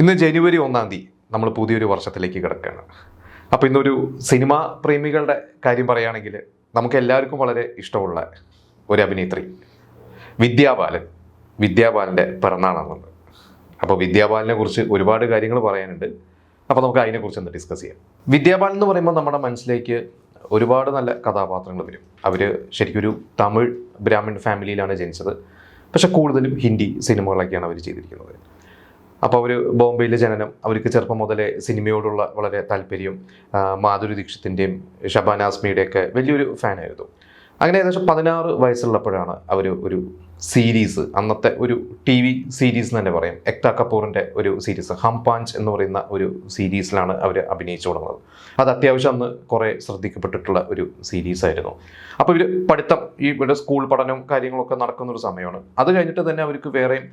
ഇന്ന് ജനുവരി 1-ാം തീയതി നമ്മൾ പുതിയൊരു വർഷത്തിലേക്ക് കിടക്കുകയാണ്. അപ്പോൾ ഇന്നൊരു സിനിമാ പ്രേമികളുടെ കാര്യം പറയുകയാണെങ്കിൽ നമുക്ക് എല്ലാവർക്കും വളരെ ഇഷ്ടമുള്ള ഒരു അഭിനേത്രി വിദ്യാബാലൻ്റെ പിറന്നാളാണെന്ന്. അപ്പോൾ വിദ്യാബാലനെ കുറിച്ച് ഒരുപാട് കാര്യങ്ങൾ പറയാനുണ്ട്. അപ്പോൾ നമുക്ക് അതിനെക്കുറിച്ച് ഒന്ന് ഡിസ്കസ് ചെയ്യാം. വിദ്യാബാലൻ എന്ന് പറയുമ്പോൾ നമ്മുടെ മനസ്സിലേക്ക് ഒരുപാട് നല്ല കഥാപാത്രങ്ങൾ വരും. അവർ ശരിക്കും ഒരു തമിഴ് ബ്രാഹ്മിൺ ഫാമിലിയിലാണ് ജനിച്ചത്. പക്ഷെ കൂടുതലും ഹിന്ദി സിനിമകളൊക്കെയാണ് അവർ ചെയ്തിരിക്കുന്നത്. അപ്പോൾ അവർ ബോംബെയിലെ ജനനം, അവർക്ക് ചെറുപ്പം മുതലേ സിനിമയോടുള്ള വളരെ താല്പര്യം, മാധുരി ദീക്ഷിത്തിൻ്റെയും ഷബാന ആസ്മിയുടെയൊക്കെ വലിയൊരു ഫാനായിരുന്നു. അങ്ങനെ ഏകദേശം 16 വയസ്സുള്ളപ്പോഴാണ് അവർ ഒരു സീരീസ്, അന്നത്തെ ഒരു TV സീരീസ് എന്ന് തന്നെ പറയാം, എക്താ കപൂറിൻ്റെ ഒരു സീരീസ് ഹം പാഞ്ച് എന്ന് പറയുന്ന ഒരു സീരീസിലാണ് അവർ അഭിനയിച്ചു തുടങ്ങുന്നത്. അത് അത്യാവശ്യം അന്ന് കുറേ ശ്രദ്ധിക്കപ്പെട്ടിട്ടുള്ള ഒരു സീരീസായിരുന്നു. അപ്പോൾ ഇവർ പഠിത്തം, ഇവിടെ സ്കൂൾ പഠനം കാര്യങ്ങളൊക്കെ നടക്കുന്നൊരു സമയമാണ്. അത് കഴിഞ്ഞിട്ട് തന്നെ അവർക്ക് വേറെയും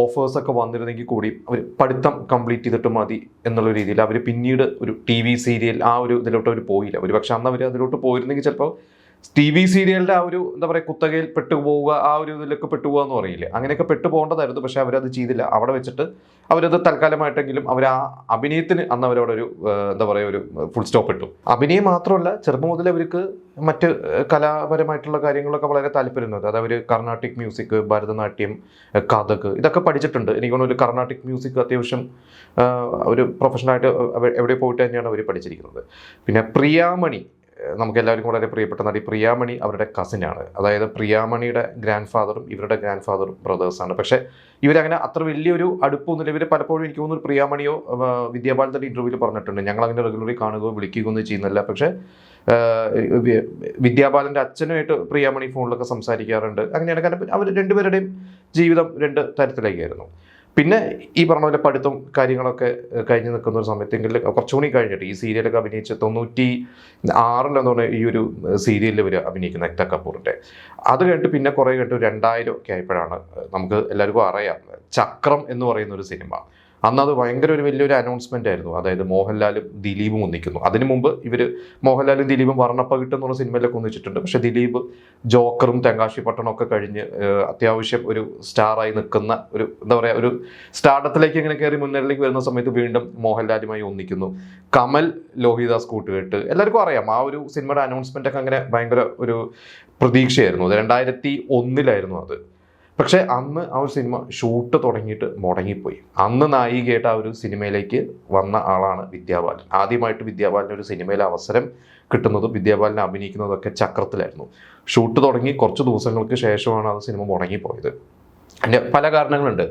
ഓഫേഴ്സൊക്കെ വന്നിരുന്നെങ്കിൽ കൂടി അവർ പഠിത്തം കംപ്ലീറ്റ് ചെയ്തിട്ട് മതി എന്നുള്ള രീതിയിൽ അവർ പിന്നീട് ഒരു TV സീരിയൽ ആ ഒരു ഇതിലോട്ട് അവർ പോയില്ല. ഒരു പക്ഷെ അന്ന് അവർ അതിലോട്ട് പോയിരുന്നെങ്കിൽ ചിലപ്പോൾ TV സീരിയലിൻ്റെ ആ ഒരു എന്താ പറയുക കുത്തകയിൽ പെട്ടുപോവുക, ആ ഒരു ഇതിലൊക്കെ പെട്ടുപോകുക എന്ന് പറയില്ല, അങ്ങനെയൊക്കെ പെട്ടുപോകേണ്ടതായിരുന്നു. പക്ഷെ അവരത് ചെയ്തില്ല. അവിടെ വെച്ചിട്ട് അവരത് തൽക്കാലമായിട്ടെങ്കിലും അവർ ആ അഭിനയത്തിന് അന്ന് അവരവിടെ ഒരു എന്താ പറയുക ഒരു ഫുൾ സ്റ്റോപ്പ് ഇട്ടു. അഭിനയം മാത്രമല്ല, ചെറുപ്പം മുതൽ അവർക്ക് മറ്റ് കലാപരമായിട്ടുള്ള കാര്യങ്ങളൊക്കെ വളരെ താല്പര്യമുണ്ട്. അതായത് അവർ കർണാട്ടിക് മ്യൂസിക്, ഭരതനാട്യം, കഥക് ഇതൊക്കെ പഠിച്ചിട്ടുണ്ട്. എനിക്ക് തോന്നുന്നു ഒരു കർണാട്ടിക് മ്യൂസിക് അത്യാവശ്യം ഒരു പ്രൊഫഷണലായിട്ട് എവിടെ പോയിട്ട് തന്നെയാണ് അവർ പഠിച്ചിരിക്കുന്നത്. പിന്നെ പ്രിയാമണി, നമുക്ക് എല്ലാവർക്കും വളരെ പ്രിയപ്പെട്ട നടി പ്രിയാമണി അവരുടെ കസിനാണ്. അതായത് പ്രിയാമണിയുടെ ഗ്രാൻഡ് ഫാദറും ഇവരുടെ ഗ്രാൻഡ് ഫാദറും ബ്രദേഴ്സാണ്. പക്ഷേ ഇവരങ്ങനെ അത്ര വലിയൊരു അടുപ്പമൊന്നുമില്ല. ഇവർ പലപ്പോഴും എനിക്ക് തോന്നുന്നു പ്രിയാമണിയോ വിദ്യാബാലൻ്റെ ഇൻ്റർവ്യൂവിൽ പറഞ്ഞിട്ടുണ്ട്, ഞങ്ങളങ്ങനെ റെഗുലറി കാണുകയോ വിളിക്കുകയോ ഒന്നും ചെയ്യുന്നില്ല. പക്ഷേ വിദ്യാബാലൻ്റെ അച്ഛനുമായിട്ട് പ്രിയാമണി ഫോണിലൊക്കെ സംസാരിക്കാറുണ്ട്. അങ്ങനെയാണ്. കാരണം അവർ രണ്ടുപേരുടെയും ജീവിതം രണ്ട് തരത്തിലേക്കായിരുന്നു. പിന്നെ ഈ പറഞ്ഞ പോലെ പഠിത്തം കാര്യങ്ങളൊക്കെ കഴിഞ്ഞ് നിൽക്കുന്ന ഒരു സമയത്തെങ്കിൽ കുറച്ചുകൂടി കഴിഞ്ഞിട്ട് ഈ സീരിയലൊക്കെ അഭിനയിച്ച് 96 ഈ ഒരു സീരിയലിൽ ഇവർ അഭിനയിക്കുന്ന എക്താ കപൂറിൻ്റെ. അത് കഴിഞ്ഞിട്ട് പിന്നെ കുറേ കഴിഞ്ഞിട്ട് 2000 ഒക്കെ ആയപ്പോഴാണ് നമുക്ക് എല്ലാവർക്കും അറിയാം ചക്രം എന്ന് പറയുന്ന ഒരു സിനിമ. അന്ന് അത് ഭയങ്കര ഒരു വലിയൊരു അനൗൺസ്മെൻ്റ് ആയിരുന്നു. അതായത് മോഹൻലാലും ദിലീപും ഒന്നിക്കുന്നു. അതിനു മുമ്പ് ഇവർ മോഹൻലാലും ദിലീപും വർണ്ണപ്പകിട്ട് എന്നുള്ള സിനിമയിലൊക്കെ ഒന്നിച്ചിട്ടുണ്ട്. പക്ഷേ ദിലീപ് ജോക്കറും തെങ്കാശി പട്ടണം ഒക്കെ കഴിഞ്ഞ് അത്യാവശ്യം ഒരു സ്റ്റാറായി നിൽക്കുന്ന ഒരു എന്താ പറയുക ഒരു സ്റ്റാർഡത്തിലേക്ക് ഇങ്ങനെ കയറി മുന്നേറിലേക്ക് വരുന്ന സമയത്ത് വീണ്ടും മോഹൻലാലുമായി ഒന്നിക്കുന്നു. കമൽ ലോഹിദാസ് കൂട്ടുകെട്ട് എല്ലാവർക്കും അറിയാം. ആ ഒരു സിനിമയുടെ അനൗൺസ്മെൻ്റ് ഒക്കെ അങ്ങനെ ഭയങ്കര ഒരു പ്രതീക്ഷയായിരുന്നു. അത് 2001 അത്. പക്ഷേ അന്ന് ആ ഒരു സിനിമ ഷൂട്ട് തുടങ്ങിയിട്ട് മുടങ്ങിപ്പോയി. അന്ന് നായികയായിട്ട് ആ ഒരു സിനിമയിലേക്ക് വന്ന ആളാണ് വിദ്യാബാലൻ. ആദ്യമായിട്ട് വിദ്യാബാലന് ഒരു സിനിമയിലെ അവസരം കിട്ടുന്നതും വിദ്യാബാലനെ അഭിനയിക്കുന്നതൊക്കെ ചക്രത്തിലായിരുന്നു. ഷൂട്ട് തുടങ്ങി കുറച്ച് ദിവസങ്ങൾക്ക് ശേഷമാണ് ആ സിനിമ മുടങ്ങിപ്പോയത്. അതിൻ്റെ പല കാരണങ്ങളുണ്ട്.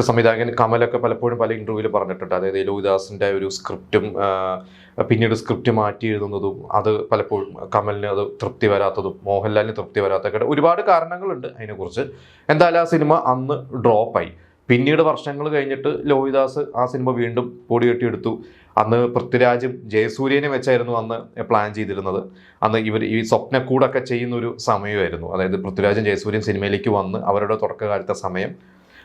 സംവിധായകൻ കമലൊക്കെ പലപ്പോഴും പല ഇൻ്റർവ്യൂവിൽ പറഞ്ഞിട്ടുണ്ട്. അതായത് ലോഹിദാസിൻ്റെ ഒരു സ്ക്രിപ്റ്റും പിന്നീട് സ്ക്രിപ്റ്റ് മാറ്റി എഴുതുന്നതും അത് പലപ്പോഴും കമലിന് അത് തൃപ്തി വരാത്തതും മോഹൻലാലിന് തൃപ്തി വരാത്തൊക്കെ ഒരുപാട് കാരണങ്ങളുണ്ട് അതിനെക്കുറിച്ച്. എന്തായാലും ആ സിനിമ അന്ന് ഡ്രോപ്പായി. പിന്നീട് വർഷങ്ങൾ കഴിഞ്ഞിട്ട് ലോഹിദാസ് ആ സിനിമ വീണ്ടും പൊടികെട്ടിയെടുത്തു. അന്ന് പൃഥ്വിരാജും ജയസൂര്യനെ വെച്ചായിരുന്നു അന്ന് പ്ലാൻ ചെയ്തിരുന്നത്. അന്ന് ഇവർ ഈ സ്വപ്നക്കൂടൊക്കെ ചെയ്യുന്നൊരു സമയമായിരുന്നു. അതായത് പൃഥ്വിരാജും ജയസൂര്യൻ സിനിമയിലേക്ക് വന്ന് അവരുടെ തുടക്കകാലത്തെ സമയം.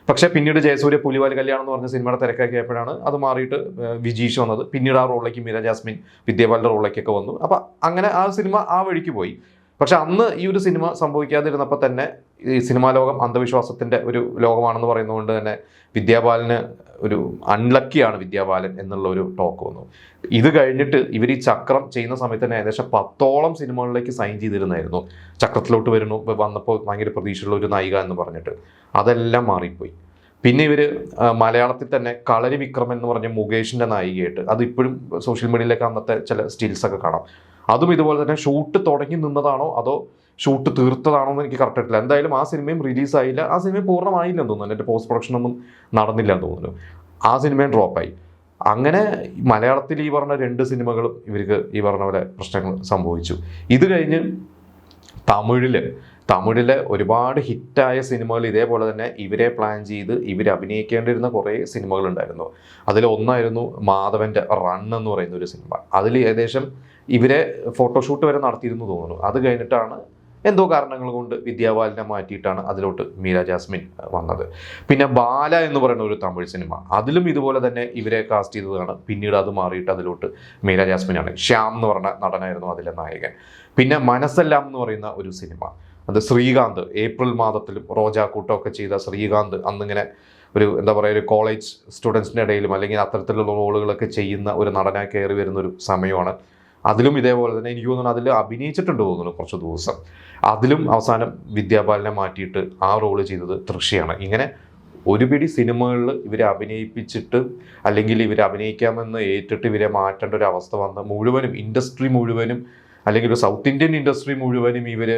പക്ഷേ പിന്നീട് ജയസൂര്യ പുലിവാൽ കല്യാണം എന്ന് പറഞ്ഞ സിനിമയുടെ തിരക്കൊക്കെ ആയപ്പോഴാണ് അത് മാറിയിട്ട് വിജീഷ് വന്നത്. പിന്നീട് ആ റോളിലേക്ക് മീര ജാസ്മിൻ വിദ്യാബാലൻ്റെ റോളിലേക്കൊക്കെ വന്നു. അപ്പം അങ്ങനെ ആ സിനിമ ആ വഴിക്ക് പോയി. പക്ഷെ അന്ന് ഈ ഒരു സിനിമ സംഭവിക്കാതിരുന്നപ്പോൾ തന്നെ ഈ സിനിമാ ലോകം അന്ധവിശ്വാസത്തിൻ്റെ ഒരു ലോകമാണെന്ന് പറയുന്നതുകൊണ്ട് തന്നെ വിദ്യാബാലന് ഒരു അൺലക്കിയാണ് വിദ്യാബാലൻ എന്നുള്ള ഒരു ടോക്ക് വന്നു. ഇത് കഴിഞ്ഞിട്ട് ഇവർ ഈ ചക്രം ചെയ്യുന്ന സമയത്ത് തന്നെ ഏകദേശം 10ഓളം സിനിമകളിലേക്ക് സൈൻ ചെയ്തിരുന്നായിരുന്നു. ചക്രത്തിലോട്ട് വന്നപ്പോൾ ഭയങ്കര പ്രതീക്ഷയുള്ള ഒരു നായിക എന്ന് പറഞ്ഞിട്ട് അതെല്ലാം മാറിപ്പോയി. പിന്നെ ഇവർ മലയാളത്തിൽ തന്നെ കളരി വിക്രമൻ എന്ന് പറഞ്ഞ മുകേഷിൻ്റെ നായികയായിട്ട്, അത് ഇപ്പോഴും സോഷ്യൽ മീഡിയയിലേക്ക് അന്നത്തെ ചില സ്റ്റിൽസൊക്കെ കാണാം. അതും ഇതുപോലെ തന്നെ ഷൂട്ട് തുടങ്ങി നിന്നതാണോ അതോ ഷൂട്ട് തീർത്തതാണോ എന്ന് എനിക്ക് കറക്റ്റ് ആയിട്ടില്ല. എന്തായാലും ആ സിനിമയും റിലീസായില്ല. ആ സിനിമയും പൂർണ്ണമായില്ലെന്ന് തോന്നുന്നു. എൻ്റെ പോസ്റ്റ് പ്രൊഡക്ഷനൊന്നും നടന്നില്ല എന്ന് തോന്നുന്നു. ആ സിനിമയും ഡ്രോപ്പായി. അങ്ങനെ മലയാളത്തിൽ ഈ പറഞ്ഞ 2 സിനിമകളും ഇവർക്ക് ഈ പറഞ്ഞ പോലെ പ്രശ്നങ്ങൾ സംഭവിച്ചു. ഇത് കഴിഞ്ഞ് തമിഴിലെ ഒരുപാട് ഹിറ്റായ സിനിമകൾ ഇതേപോലെ തന്നെ ഇവരെ പ്ലാൻ ചെയ്ത് ഇവർ അഭിനയിക്കേണ്ടിരുന്ന കുറേ സിനിമകളുണ്ടായിരുന്നു. അതിലൊന്നായിരുന്നു മാധവൻ്റെ റൺ എന്ന് പറയുന്ന ഒരു സിനിമ. അതിൽ ഏകദേശം ഇവരെ ഫോട്ടോഷൂട്ട് വരെ നടത്തിയിരുന്നു തോന്നുന്നു. അത് കഴിഞ്ഞിട്ടാണ് എന്തോ കാരണങ്ങൾ കൊണ്ട് വിദ്യാബാലനെ മാറ്റിയിട്ടാണ് അതിലോട്ട് മീര ജാസ്മിൻ വന്നത്. പിന്നെ ബാല എന്ന് പറയുന്ന ഒരു തമിഴ് സിനിമ, അതിലും ഇതുപോലെ തന്നെ ഇവരെ കാസ്റ്റ് ചെയ്തതാണ്. പിന്നീട് അത് മാറിയിട്ട് അതിലോട്ട് മീര ജാസ്മിനാണ്. ശ്യാം എന്ന് പറഞ്ഞ നടനായിരുന്നു അതിലെ നായകൻ. പിന്നെ മനസ്സെല്ലാം എന്ന് പറയുന്ന ഒരു സിനിമ, അത് ശ്രീകാന്ത്, ഏപ്രിൽ മാസത്തിലും റോജാക്കൂട്ടമൊക്കെ ചെയ്ത ശ്രീകാന്ത് അന്നിങ്ങനെ ഒരു എന്താ പറയുക ഒരു കോളേജ് സ്റ്റുഡൻസിൻ്റെ ഇടയിലും അല്ലെങ്കിൽ അത്തരത്തിലുള്ള റോളുകളൊക്കെ ചെയ്യുന്ന ഒരു നടനായി കയറി വരുന്നൊരു സമയമാണ്. അതിലും ഇതേപോലെ തന്നെ എനിക്ക് തോന്നുന്നു അതിൽ അഭിനയിച്ചിട്ടുണ്ട് തോന്നുന്നു കുറച്ച് ദിവസം. അതിലും അവസാനം വിദ്യാബാലനെ മാറ്റിയിട്ട് ആ റോള് ചെയ്തത് തൃഷയാണ്. ഇങ്ങനെ ഒരു പിടി സിനിമകളിൽ ഇവരെ അഭിനയിപ്പിച്ചിട്ട് അല്ലെങ്കിൽ ഇവരെ അഭിനയിക്കാമെന്ന് ഏറ്റിട്ട് ഇവരെ മാറ്റേണ്ട ഒരു അവസ്ഥ വന്ന് മുഴുവനും ഇൻഡസ്ട്രി മുഴുവനും അല്ലെങ്കിൽ ഒരു സൗത്ത് ഇന്ത്യൻ ഇൻഡസ്ട്രി മുഴുവനും ഇവർ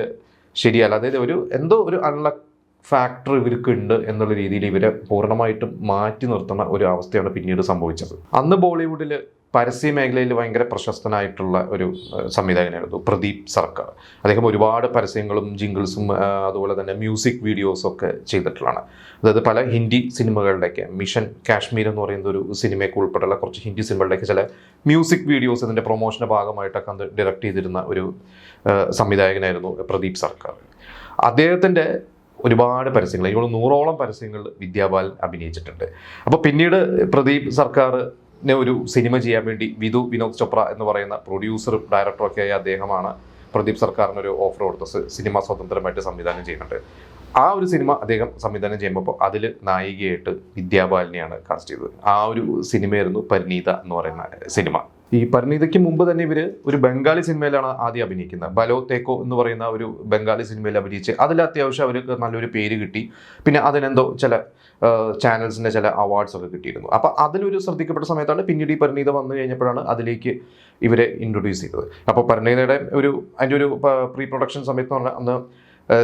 ശരിയല്ല, അതായത് ഒരു എന്തോ ഒരു അൺലക്ക് ഫാക്ടർ ഇവർക്ക് ഉണ്ട് എന്നുള്ള രീതിയിൽ ഇവരെ പൂർണ്ണമായിട്ടും മാറ്റി നിർത്തുന്ന ഒരു അവസ്ഥയാണ് പിന്നീട് സംഭവിച്ചത്. അന്ന് ബോളിവുഡിൽ പരസ്യ മേഖലയിൽ ഭയങ്കര പ്രശസ്തനായിട്ടുള്ള ഒരു സംവിധായകനായിരുന്നു പ്രദീപ് സർക്കാർ. അദ്ദേഹം ഒരുപാട് പരസ്യങ്ങളും ജിംഗിൾസും അതുപോലെ തന്നെ മ്യൂസിക് വീഡിയോസും ഒക്കെ ചെയ്തിട്ടുള്ളതാണ്. അതായത് പല ഹിന്ദി സിനിമകളുടെയൊക്കെ മിഷൻ കാശ്മീർ എന്ന് പറയുന്ന ഒരു സിനിമയൊക്കെ ഉൾപ്പെടെയുള്ള കുറച്ച് ഹിന്ദി സിനിമകളുടെയൊക്കെ ചില മ്യൂസിക് വീഡിയോസ് ഇതിൻ്റെ പ്രൊമോഷൻ്റെ ഭാഗമായിട്ടൊക്കെ അന്ന് ഡയറക്റ്റ് ചെയ്തിരുന്ന ഒരു സംവിധായകനായിരുന്നു പ്രദീപ് സർക്കാർ. അദ്ദേഹത്തിൻ്റെ ഒരുപാട് പരസ്യങ്ങൾ, എനിക്ക് 100ഓളം പരസ്യങ്ങൾ വിദ്യാബാലൻ അഭിനയിച്ചിട്ടുണ്ട്. അപ്പോൾ പിന്നീട് പ്രദീപ് സർക്കാറിനെ ഒരു സിനിമ ചെയ്യാൻ വേണ്ടി വിനോദ് ചോപ്ര എന്ന് പറയുന്ന പ്രൊഡ്യൂസറും ഡയറക്ടറൊക്കെ ആയ അദ്ദേഹമാണ് പ്രദീപ് സർക്കാരിനൊരു ഓഫർ കൊടുത്ത് സിനിമ സ്വതന്ത്രമായിട്ട് സംവിധാനം ചെയ്യുന്നുണ്ട്. ആ ഒരു സിനിമ അദ്ദേഹം സംവിധാനം ചെയ്യുമ്പോൾ അതിൽ നായികയായിട്ട് വിദ്യാബാലനെയാണ് കാസ്റ്റ് ചെയ്തത്. ആ ഒരു സിനിമയായിരുന്നു പരിണീത എന്ന് പറയുന്ന സിനിമ. ഈ പരിണീതയ്ക്ക് മുമ്പ് തന്നെ ഇവർ ഒരു ബംഗാളി സിനിമയിലാണ് ആദ്യം അഭിനയിക്കുന്നത്. ബലോ തേക്കോ എന്ന് പറയുന്ന ഒരു ബംഗാളി സിനിമയിൽ അഭിനയിച്ച് അതിൽ അത്യാവശ്യം അവർക്ക് നല്ലൊരു പേര് കിട്ടി. പിന്നെ അതിനെന്തോ ചില ചാനൽസിൻ്റെ ചില അവാർഡ്സ് ഒക്കെ കിട്ടിയിരുന്നു. അപ്പോൾ അതിലൊരു ശ്രദ്ധിക്കപ്പെട്ട സമയത്താണ് പിന്നീട് ഈ പരിണീത വന്നു കഴിഞ്ഞപ്പോഴാണ് അതിലേക്ക് ഇവരെ ഇൻട്രൊഡ്യൂസ് ചെയ്തത്. അപ്പോൾ പരിണീതയുടെ അതിൻ്റെ ഒരു പ്രീ പ്രൊഡക്ഷൻ സമയത്ത് പറഞ്ഞാൽ അന്ന്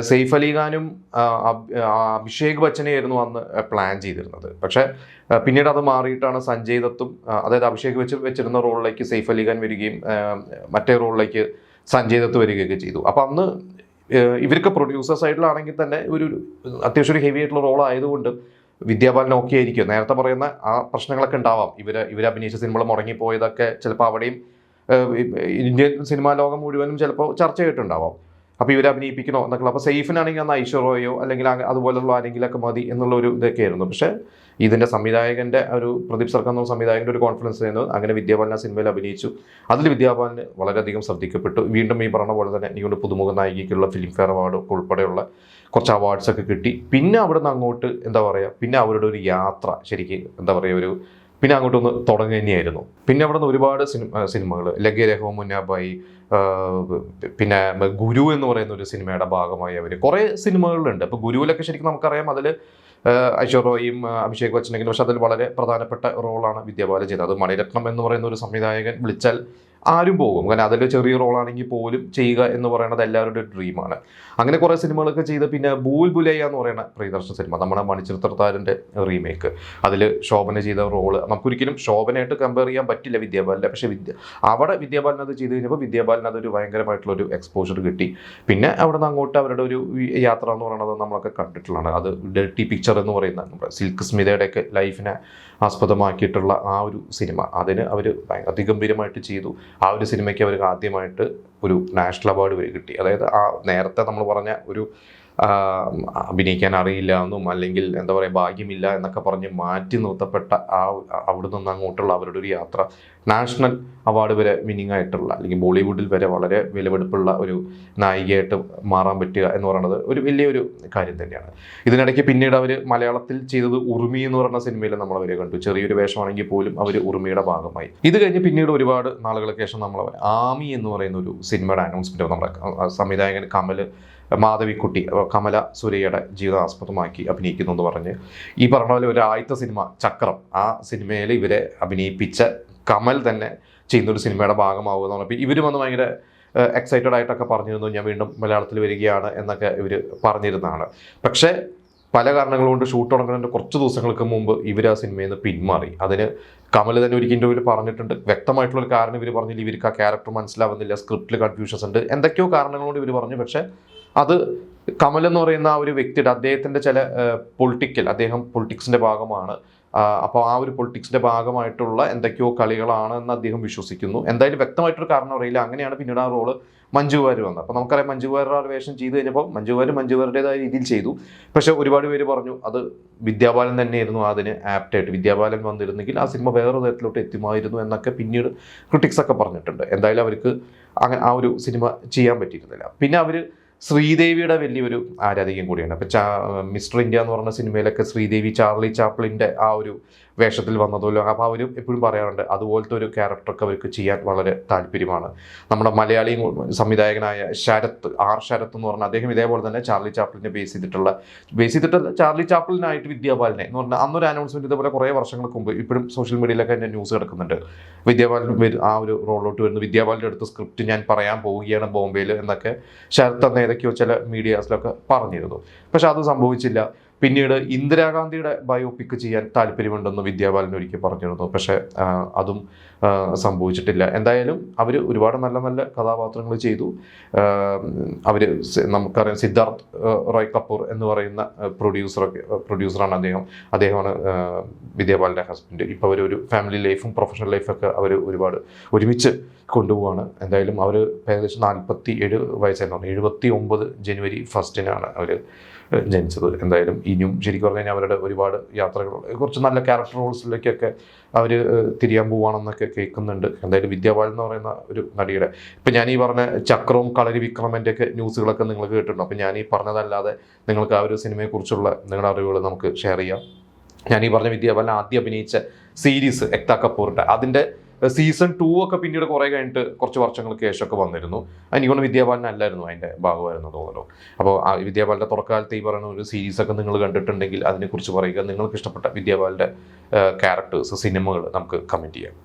സെയ്ഫ് അലി ഖാനും അഭിഷേക് ബച്ചനെയായിരുന്നു അന്ന് പ്ലാൻ ചെയ്തിരുന്നത്. പക്ഷേ പിന്നീട് അത് മാറിയിട്ടാണ് സഞ്ജയ് ദത്തും, അതായത് അഭിഷേക് വെച്ചിരുന്ന റോളിലേക്ക് സെയ്ഫ് അലി ഖാൻ വരികയും മറ്റേ റോളിലേക്ക് സഞ്ജയ് ദത്ത് വരികയൊക്കെ ചെയ്തു. അപ്പം അന്ന് ഇവർക്ക് പ്രൊഡ്യൂസർ സൈഡിലാണെങ്കിൽ തന്നെ ഒരു അത്യാവശ്യം ഒരു ഹെവി ആയിട്ടുള്ള റോൾ ആയതുകൊണ്ട് വിദ്യാബാലൻ ഓക്കെ ആയിരിക്കും. നേരത്തെ പറയുന്ന ആ പ്രശ്നങ്ങളൊക്കെ ഉണ്ടാവാം. ഇവർ അഭിനയിച്ച സിനിമകൾ മുടങ്ങിപ്പോയതൊക്കെ ചിലപ്പോൾ അവിടെയും ഇന്ത്യൻ സിനിമാ ലോകം മുഴുവനും ചിലപ്പോൾ ചർച്ച ചെയ്തിട്ടുണ്ടാവാം. അപ്പോൾ ഇവരെ അഭിനയിപ്പിക്കണോ എന്നൊക്കെ. അപ്പോൾ സേഫിനാണെങ്കിൽ അന്ന് ഐശ്വര്യയോ അല്ലെങ്കിൽ അതുപോലുള്ള ആരെങ്കിലൊക്കെ മതി എന്നുള്ള ഒരു ഇതൊക്കെ ആയിരുന്നു. പക്ഷേ ഇതിൻ്റെ സംവിധായകൻ്റെ ഒരു പ്രദീപ് സർക്കാർ എന്ന സംവിധായകൻ്റെ ഒരു കോൺഫിഡൻസ് ആയിരുന്നു. അങ്ങനെ വിദ്യാബാലൻ ആ സിനിമയിൽ അഭിനയിച്ചു. അതിൽ വിദ്യാബാലന് വളരെയധികം ശ്രദ്ധിക്കപ്പെട്ടു. വീണ്ടും ഈ പറഞ്ഞ പോലെ തന്നെ എനിക്കൊണ്ട് പുതുമുഖ നായികയ്ക്കുള്ള ഫിലിം ഫെയർ അവാർഡ് ഉൾപ്പെടെയുള്ള കുറച്ച് അവാർഡ്സൊക്കെ കിട്ടി. പിന്നെ അവിടെ നിന്ന് അങ്ങോട്ട് എന്താ പറയുക, പിന്നെ അവരുടെ ഒരു യാത്ര ശരിക്കും എന്താ പറയുക പിന്നെ അങ്ങോട്ടൊന്ന് തുടങ്ങുക തന്നെയായിരുന്നു. പിന്നെ അവിടെ നിന്ന് ഒരുപാട് സിനിമകൾ ലഗേ രഹോ മുന്നാബായി, പിന്നെ ഗുരു എന്ന് പറയുന്ന ഒരു സിനിമയുടെ ഭാഗമായി അവർ കുറേ സിനിമകളിലുണ്ട്. അപ്പോൾ ഗുരുവിലൊക്കെ ശരിക്കും നമുക്കറിയാം അതിൽ ഐശ്വര്യയും അഭിഷേക് ബച്ചനെങ്കിലും, പക്ഷെ അതിൽ വളരെ പ്രധാനപ്പെട്ട റോളാണ് വിദ്യാബാലൻ ചെയ്തത്. അത് മണിരത്നം എന്ന് പറയുന്ന ഒരു സംവിധായകൻ വിളിച്ചാൽ ആരും പോകും. കാരണം അതിൽ ചെറിയ റോളാണെങ്കിൽ പോലും ചെയ്യുക എന്ന് പറയുന്നത് എല്ലാവരുടെ ഒരു ഡ്രീമാണ്. അങ്ങനെ കുറേ സിനിമകളൊക്കെ ചെയ്ത് പിന്നെ ഭൂൽ ഭുലയ്യ എന്ന് പറയുന്ന പ്രിയദർശൻ സിനിമ, നമ്മുടെ മണിച്ചിത്രത്താഴിൻ്റെ റീമേക്ക്, അതിൽ ശോഭന ചെയ്ത റോള് നമുക്കൊരിക്കലും ശോഭനയായിട്ട് കമ്പയർ ചെയ്യാൻ പറ്റില്ല വിദ്യാബാലനെ. പക്ഷേ അവിടെ വിദ്യാബാലൻ അത് ചെയ്ത് കഴിഞ്ഞപ്പോൾ വിദ്യാബാലൻ അതൊരു ഭയങ്കരമായിട്ടുള്ളൊരു എക്സ്പോഷർ കിട്ടി. പിന്നെ അവിടെ നിന്ന് അങ്ങോട്ട് അവരുടെ ഒരു യാത്ര എന്ന് പറയുന്നത് നമ്മളൊക്കെ കണ്ടിട്ടുള്ളതാണ്. അത് ഡർട്ടി പിക്ചർ എന്ന് പറയുന്ന നമ്മുടെ സിൽക്ക് സ്മിതയുടെയൊക്കെ ലൈഫിനെ ആസ്പദമാക്കിയിട്ടുള്ള ആ ഒരു സിനിമ, അതിന് അവർ അതിഗംഭീരമായിട്ട് ചെയ്തു. ആ ഒരു സിനിമയ്ക്ക് അവർക്ക് ആദ്യമായിട്ട് ഒരു നാഷണൽ അവാർഡ് വരെ കിട്ടി. അതായത് ആ നേരത്തെ നമ്മൾ പറഞ്ഞ ഒരു അഭിനയിക്കാൻ അറിയില്ല എന്നും അല്ലെങ്കിൽ എന്താ പറയുക ഭാഗ്യമില്ല എന്നൊക്കെ പറഞ്ഞ് മാറ്റി നിർത്തപ്പെട്ട അവിടെ നിന്ന് അങ്ങോട്ടുള്ള അവരുടെ ഒരു യാത്ര നാഷണൽ അവാർഡ് വരെ വിന്നിങ് ആയിട്ടുള്ള അല്ലെങ്കിൽ ബോളിവുഡിൽ വരെ വളരെ വിലപിടിപ്പുള്ള ഒരു നായികയായിട്ട് മാറാൻ പറ്റുക എന്ന് പറയുന്നത് ഒരു വലിയൊരു കാര്യം തന്നെയാണ്. ഇതിനിടയ്ക്ക് പിന്നീട് അവർ മലയാളത്തിൽ ചെയ്തത് ഉറുമി എന്ന് പറയുന്ന സിനിമയിൽ നമ്മളവരെ കണ്ടു. ചെറിയൊരു വേഷമാണെങ്കിൽ പോലും അവർ ഉറുമിയുടെ ഭാഗമായി. ഇത് കഴിഞ്ഞ് പിന്നീട് ഒരുപാട് നാളുകൾക്ക് ശേഷം നമ്മളവർ ആമി എന്ന് പറയുന്ന ഒരു സിനിമയുടെ അനൗൺസ്മെൻറ്റ് നമ്മുടെ സംവിധായകൻ മാധവിക്കുട്ടി കമല സുരയ്യയുടെ ജീവിതം ആസ്പദമാക്കി അഭിനയിക്കുന്നു എന്ന് പറഞ്ഞ് ഈ പറഞ്ഞ പോലെ ഒരു ആദ്യത്തെ സിനിമ ചക്രം, ആ സിനിമയിൽ ഇവരെ അഭിനയിപ്പിച്ച കമൽ തന്നെ ചെയ്യുന്നൊരു സിനിമയുടെ ഭാഗമാവുക എന്ന് പറഞ്ഞപ്പോൾ ഇവർ വന്ന് ഭയങ്കര എക്സൈറ്റഡ് ആയിട്ടൊക്കെ പറഞ്ഞിരുന്നു ഞാൻ വീണ്ടും മലയാളത്തിൽ വരികയാണ് എന്നൊക്കെ ഇവർ പറഞ്ഞിരുന്നതാണ്. പക്ഷേ പല കാരണങ്ങൾ കൊണ്ട് ഷൂട്ട് തുടങ്ങുന്നതിൻ്റെ കുറച്ച് ദിവസങ്ങൾക്ക് മുമ്പ് ഇവർ ആ സിനിമയിൽ നിന്ന് പിന്മാറി. അതിന് കമൽ തന്നെ ഒരു ഇൻ്റർവ്യൂവിൽ പറഞ്ഞിട്ടുണ്ട്. വ്യക്തമായിട്ടുള്ളൊരു കാരണം ഇവർ പറഞ്ഞില്ല, ഇവർക്ക് ആ ക്യാരക്ടർ മനസ്സിലാവുന്നില്ല, സ്ക്രിപ്റ്റിൽ കൺഫ്യൂഷൻസ് ഉണ്ട്, എന്തൊക്കെയോ കാരണങ്ങളോട് ഇവർ പറഞ്ഞു. പക്ഷേ അത് കമൽ എന്ന് പറയുന്ന ആ ഒരു വ്യക്തിയുടെ അദ്ദേഹത്തിൻ്റെ ചില അദ്ദേഹം പൊളിറ്റിക്സിൻ്റെ ഭാഗമാണ്. അപ്പോൾ ആ ഒരു പൊളിറ്റിക്സിൻ്റെ ഭാഗമായിട്ടുള്ള എന്തൊക്കെയോ കളികളാണ് എന്ന് അദ്ദേഹം വിശ്വസിക്കുന്നു. എന്തായാലും വ്യക്തമായിട്ടൊരു കാരണം അറിയില്ല. അങ്ങനെയാണ് പിന്നീട് ആ റോള് മഞ്ജു വാര്യർ വന്നത്. അപ്പോൾ നമുക്കറിയാം മഞ്ജു വാര്യർ ആ വേഷം ചെയ്ത് കഴിഞ്ഞപ്പോൾ മഞ്ജു വാര്യരുടേതായ രീതിയിൽ ചെയ്തു. പക്ഷേ ഒരുപാട് പേര് പറഞ്ഞു അത് വിദ്യാബാലൻ തന്നെയായിരുന്നു അതിന് ആപ്റ്റായിട്ട്, വിദ്യാബാലൻ വന്നിരുന്നെങ്കിൽ ആ സിനിമ വേറെ തരത്തിലോട്ട് എത്തുമായിരുന്നു എന്നൊക്കെ പിന്നീട് ക്രിട്ടിക്സ് ഒക്കെ പറഞ്ഞിട്ടുണ്ട്. എന്തായാലും അവർക്ക് അങ്ങനെ ആ ഒരു സിനിമ ചെയ്യാൻ പറ്റിയിരുന്നില്ല. പിന്നെ അവർ ശ്രീദേവിയുടെ വലിയൊരു ആരാധികയും കൂടിയാണ്. അപ്പോൾ മിസ്റ്റർ ഇന്ത്യ എന്ന് പറഞ്ഞ സിനിമയിലൊക്കെ ശ്രീദേവി ചാർലി ചാപ്ലിൻ്റെ ആ ഒരു വേഷത്തിൽ വന്നതുമല്ലോ. അപ്പോൾ അവർ എപ്പോഴും പറയാറുണ്ട് അതുപോലത്തെ ഒരു ക്യാരക്ടറൊക്കെ അവർക്ക് ചെയ്യാൻ വളരെ താല്പര്യമാണ്. നമ്മുടെ മലയാളി സംവിധായകനായ ശരത് എന്ന് പറഞ്ഞാൽ അദ്ദേഹം ഇതേപോലെ തന്നെ ചാർലി ചാപ്ലിനെ ബേസ് ചെയ്തിട്ടുള്ള ചാർലി ചാപ്ലിനായിട്ട് വിദ്യാബാലനെ എന്ന് പറഞ്ഞാൽ അന്നൊരു അനൗൺസ്മെൻറ്റ് ഇതേപോലെ കുറേ വർഷങ്ങൾക്ക് മുമ്പ് ഇപ്പോഴും സോഷ്യൽ മീഡിയയിലൊക്കെ എൻ്റെ ന്യൂസ് കിടക്കുന്നുണ്ട്. വിദ്യാബാലൻ ആ ഒരു റോളിലോട്ട് വരുന്നു, വിദ്യാബാലൻ്റെ അടുത്ത് സ്ക്രിപ്റ്റ് ഞാൻ പറയാൻ പോവുകയാണ് ബോംബെയിൽ എന്നൊക്കെ ശരത് അന്ന് ഏതൊക്കെയോ ചില മീഡിയാസിലൊക്കെ പറഞ്ഞിരുന്നു. പക്ഷെ അത് സംഭവിച്ചില്ല. പിന്നീട് ഇന്ദിരാഗാന്ധിയുടെ ബയോപിക് ചെയ്യാൻ താല്പര്യമുണ്ടെന്ന് വിദ്യാബാലൻ ഒരിക്കൽ പറഞ്ഞിരുന്നു. പക്ഷേ അതും സംഭവിച്ചിട്ടില്ല. എന്തായാലും അവർ ഒരുപാട് നല്ല നല്ല കഥാപാത്രങ്ങൾ ചെയ്തു. നമുക്കറിയാം സിദ്ധാർത്ഥ് റോയ് കപൂർ എന്ന് പറയുന്ന പ്രൊഡ്യൂസറാണ് അദ്ദേഹമാണ് വിദ്യാബാലൻ്റെ ഹസ്ബൻഡ്. ഇപ്പോൾ അവരൊരു ഫാമിലി ലൈഫും പ്രൊഫഷണൽ ലൈഫൊക്കെ അവർ ഒരുപാട് ഒരുമിച്ച് കൊണ്ടുപോവാണ്. എന്തായാലും അവർ ഏകദേശം 47 വയസ്സായിരുന്നു. 79 ജനുവരി 1 അവർ ജനിച്ചത്. എന്തായാലും ഇനിയും ശരിക്കും പറഞ്ഞു കഴിഞ്ഞാൽ അവരുടെ ഒരുപാട് യാത്രകൾ, കുറച്ച് നല്ല ക്യാരക്ടർ റോൾസിലേക്കൊക്കെ അവർ തിരിയാൻ പോവുകയാണെന്നൊക്കെ കേൾക്കുന്നുണ്ട്. എന്തായാലും വിദ്യാബാലൻ എന്ന് പറയുന്ന ഒരു നടിയുടെ ഇപ്പം ഞാൻ ഈ പറഞ്ഞ ചക്രവും കളരി വിക്രമൻ്റെ ഒക്കെ ന്യൂസുകളൊക്കെ നിങ്ങൾ കേട്ടിട്ടുണ്ട്. അപ്പം ഞാൻ ഈ പറഞ്ഞതല്ലാതെ നിങ്ങൾക്ക് ആ ഒരു സിനിമയെക്കുറിച്ചുള്ള നിങ്ങളുടെ അറിവുകൾ നമുക്ക് ഷെയർ ചെയ്യാം. ഞാൻ ഈ പറഞ്ഞ വിദ്യാബാലൻ ആദ്യം അഭിനയിച്ച സീരീസ് എക്താ കപൂറിൻ്റെ അതിൻ്റെ സീസൺ 2 ഒക്കെ പിന്നീട് കുറേ കഴിഞ്ഞിട്ട് കുറച്ച് വർഷങ്ങൾക്ക് ശേഷമൊക്കെ വന്നിരുന്നു. എനിക്കൊണ്ട് വിദ്യാബാലൻ അല്ലായിരുന്നു അതിൻ്റെ ഭാഗമായിരുന്നു തോന്നുന്നു. അപ്പോൾ ആ വിദ്യാബാലൻ്റെ തുടക്കാലത്ത് ഈ പറയുന്ന ഒരു സീരീസൊക്കെ നിങ്ങൾ കണ്ടിട്ടുണ്ടെങ്കിൽ അതിനെക്കുറിച്ച് പറയുക. നിങ്ങൾക്ക് ഇഷ്ടപ്പെട്ട വിദ്യാബാലൻ്റെ ക്യാരക്ടേഴ്സ്, സിനിമകൾ നമുക്ക് കമൻറ്റ് ചെയ്യാം.